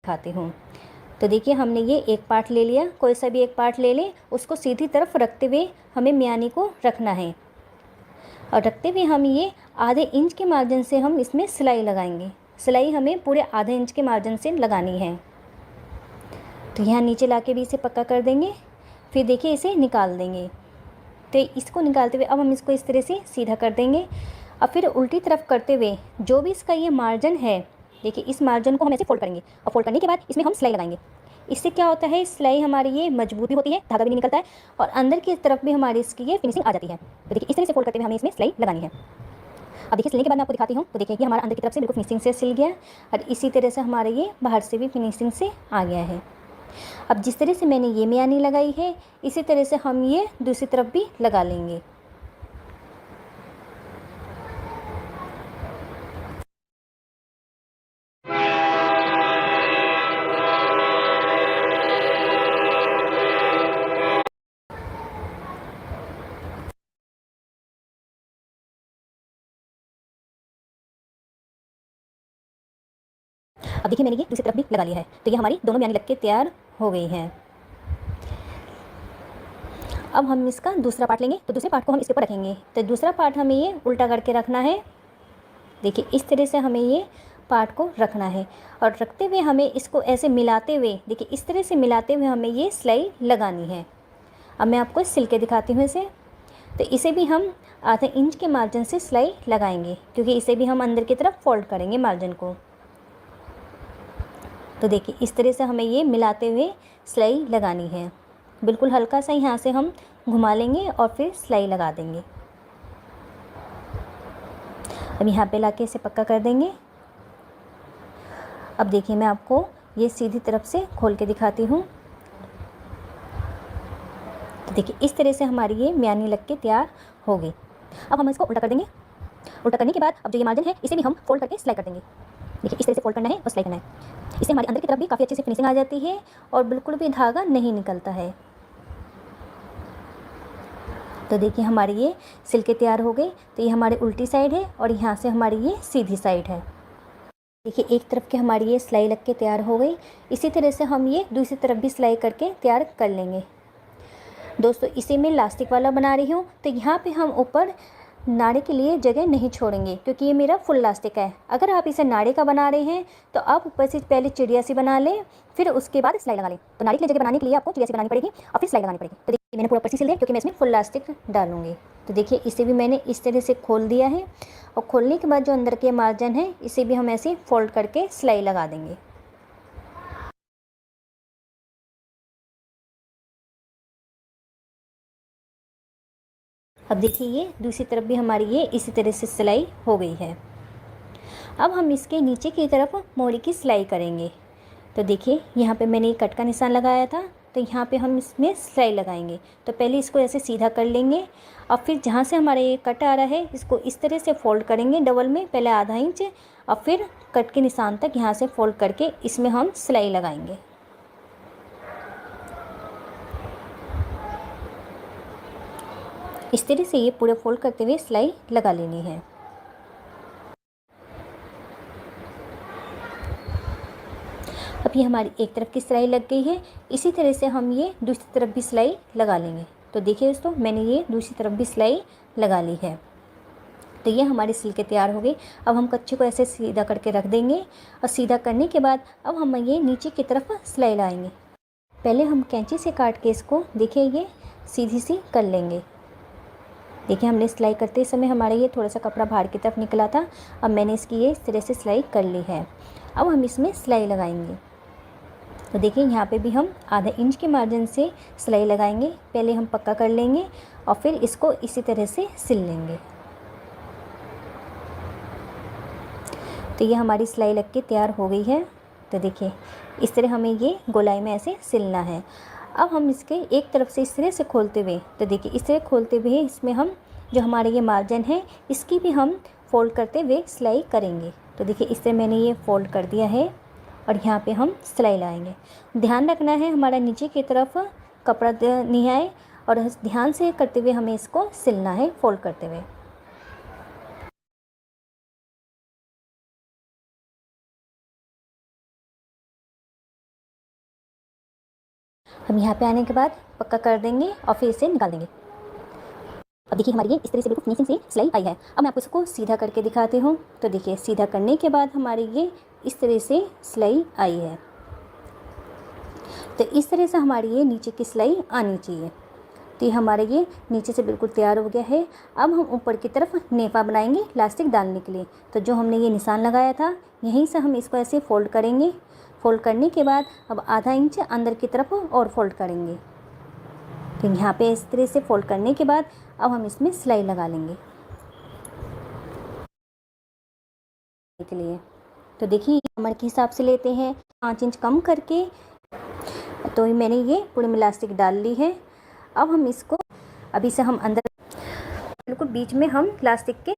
दिखाती हूँ। तो देखिए हमने ये एक पार्ट ले लिया, कोई सा भी एक पार्ट ले लें, उसको सीधी तरफ रखते हुए हमें मियानी को रखना है और रखते हुए हम ये आधे इंच के मार्जिन से हम इसमें सिलाई लगाएंगे। सिलाई हमें पूरे आधे इंच के मार्जिन से लगानी है। तो यहाँ नीचे लाके भी इसे पक्का कर देंगे, फिर देखिए इसे निकाल देंगे। तो इसको निकालते हुए अब हम इसको इस तरह से सीधा कर देंगे। अब फिर उल्टी तरफ करते हुए जो भी इसका ये मार्जिन है, देखिए इस मार्जिन को हम ऐसे फोल्ड करेंगे और फोल्ड करने के बाद इसमें हम सिलाई लगाएंगे। इससे क्या होता है, सिलाई हमारी ये मजबूत भी होती है, धागा भी नहीं निकलता है और अंदर की तरफ भी हमारी इसकी ये फिनिशिंग आ जाती है। तो देखिए इस तरह से फोल्ड करते हुए हमें इसमें सिलाई लगानी है। अब देखिए सिलने के बाद मैं आपको दिखाती हूँ। तो देखिए कि हमारा अंदर की तरफ से बिल्कुल फिनिशिंग से सिल गया और इसी तरह से हमारे ये बाहर से भी फिनिशिंग से आ गया है। अब जिस तरह से मैंने ये मियानी लगाई है, इसी तरह से हम ये दूसरी तरफ भी लगा लेंगे। अब देखिए मैंने ये दूसरी तरफ भी लगा लिया है। तो ये हमारी दोनों मियानी लग के तैयार हो गई हैं। अब हम इसका दूसरा पार्ट लेंगे, तो दूसरे पार्ट को हम इसके ऊपर रखेंगे। तो दूसरा पार्ट हमें ये उल्टा करके रखना है। देखिए इस तरह से हमें ये पार्ट को रखना है और रखते हुए हमें इसको ऐसे मिलाते हुए, देखिए इस तरह से मिलाते हुए हमें ये सिलाई लगानी है। अब मैं आपको सिल के दिखाती हूँ इसे। तो इसे भी हम आधे इंच के मार्जिन से सिलाई लगाएंगे, क्योंकि इसे भी हम अंदर की तरफ फोल्ड करेंगे मार्जिन को। तो देखिए इस तरह से हमें ये मिलाते हुए सिलाई लगानी है। बिल्कुल हल्का सा यहाँ से हम घुमा लेंगे और फिर सिलाई लगा देंगे। अब यहाँ पे लाके इसे पक्का कर देंगे। अब देखिए मैं आपको ये सीधी तरफ से खोल के दिखाती हूँ। तो देखिए इस तरह से हमारी ये मियानी लग के तैयार हो गई। अब हम इसको उल्टा कर देंगे। उल्टा करने के बाद अब जो ये मार्जिन है इसे भी हम फोल्ड करके सिलाई कर देंगे। देखिए इस तरह से फोल्ड करना है और सिलाई करना है। इससे हमारी अंदर की तरफ भी काफ़ी अच्छे से फिनिशिंग आ जाती है और बिल्कुल भी धागा नहीं निकलता है। तो देखिए हमारी ये सिल के तैयार हो गई। तो ये हमारी उल्टी साइड है और यहाँ से हमारी ये सीधी साइड है। देखिए एक तरफ की हमारी ये सिलाई लग के तैयार हो गई। इसी तरह से हम ये दूसरी तरफ भी सिलाई करके तैयार कर लेंगे। दोस्तों इसे मैं लास्टिक वाला बना रही हूँ, तो यहाँ पे हम ऊपर नाड़े के लिए जगह नहीं छोड़ेंगे, क्योंकि ये मेरा फुल लास्टिक है। अगर आप इसे नाड़े का बना रहे हैं तो आप ऊपर से पहले चिड़िया सी बना लें, फिर उसके बाद सिलाई लगा लें। तो नाड़े के लिए जगह बनाने के लिए आपको चिड़िया सी बनानी पड़ेगी और फिर सिलाई लगानी पड़ेगी। तो देखिए मैंने पूरा ऊपर से सिल दिया, क्योंकि मैं इसमें फुल लास्टिक डालूंगी। तो देखिए इसे भी मैंने इस तरह से खोल दिया है और खोलने के बाद जो अंदर के मार्जिन है इसे भी हम ऐसे फोल्ड करके सिलाई लगा देंगे। अब देखिए ये दूसरी तरफ भी हमारी ये इसी तरह से सिलाई हो गई है। अब हम इसके नीचे की तरफ मोड़ी की सिलाई करेंगे। तो देखिए यहाँ पे मैंने कट का निशान लगाया था, तो यहाँ पे हम इसमें सिलाई लगाएंगे। तो पहले इसको ऐसे सीधा कर लेंगे और फिर जहाँ से हमारा ये कट आ रहा है इसको इस तरह से फोल्ड करेंगे डबल में, पहले आधा इंच और फिर कट के निशान तक यहाँ से फोल्ड करके इसमें हम सिलाई लगाएंगे। इस तरह से ये पूरे फोल्ड करते हुए सिलाई लगा लेनी है। अब ये हमारी एक तरफ की सिलाई लग गई है। इसी तरह से हम ये दूसरी तरफ भी सिलाई लगा लेंगे। तो देखिए दोस्तों मैंने ये दूसरी तरफ भी सिलाई लगा ली है। तो ये हमारी सिल के तैयार हो गई। अब हम कच्चे को ऐसे सीधा करके रख देंगे और सीधा करने के बाद अब हम ये नीचे की तरफ सिलाई लगाएंगे। पहले हम कैंची से काट के इसको देखिए ये सीधी सी कर लेंगे। देखिए हमने सिलाई करते समय हमारा ये थोड़ा सा कपड़ा बाहर की तरफ निकला था। अब मैंने इसकी ये इस तरह से सिलाई कर ली है। अब हम इसमें सिलाई लगाएंगे। तो देखिए यहाँ पे भी हम आधा इंच के मार्जिन से सिलाई लगाएंगे। पहले हम पक्का कर लेंगे और फिर इसको इसी तरह से सिल लेंगे। तो ये हमारी सिलाई लग के तैयार हो गई है। तो देखिए इस तरह हमें ये गोलाई में ऐसे सिलना है। अब हम इसके एक तरफ से इस तरह से खोलते हुए, तो देखिए इस तरह खोलते हुए इसमें हम जो हमारे ये मार्जिन है इसकी भी हम फोल्ड करते हुए सिलाई करेंगे। तो देखिए इस तरह मैंने ये फोल्ड कर दिया है और यहाँ पे हम सिलाई लगाएंगे। ध्यान रखना है हमारा नीचे की तरफ कपड़ा नहीं आए और ध्यान से करते हुए हमें इसको सिलना है फोल्ड करते हुए। हम यहाँ पे आने के बाद पक्का कर देंगे और फिर इसे निकाल देंगे। अब देखिए हमारी ये इस तरह से बिल्कुल फिनिशिंग से सिलाई आई है। अब मैं आपको इसको सीधा करके दिखाती हूँ। तो देखिए सीधा करने के बाद हमारी ये इस तरह से सिलाई आई है। तो इस तरह से हमारी ये नीचे की सिलाई आनी चाहिए। तो ये हमारे ये नीचे से बिल्कुल तैयार हो गया है। अब हम ऊपर की तरफ नेफा बनाएंगे इलास्टिक डालने के लिए। तो जो हमने ये निशान लगाया था यहीं से हम इसको ऐसे फोल्ड करेंगे। फोल्ड करने के बाद अब आधा इंच अंदर की तरफ और फोल्ड करेंगे। तो यहाँ पे इस तरह से फोल्ड करने के बाद अब हम इसमें सिलाई लगा लेंगे के लिए। तो देखिए कमर के हिसाब से लेते हैं 5 इंच कम करके। तो मैंने ये पूरी में इलास्टिक डाल ली है। अब हम इसको अभी से हम अंदर बिल्कुल बीच में हम इलास्टिक के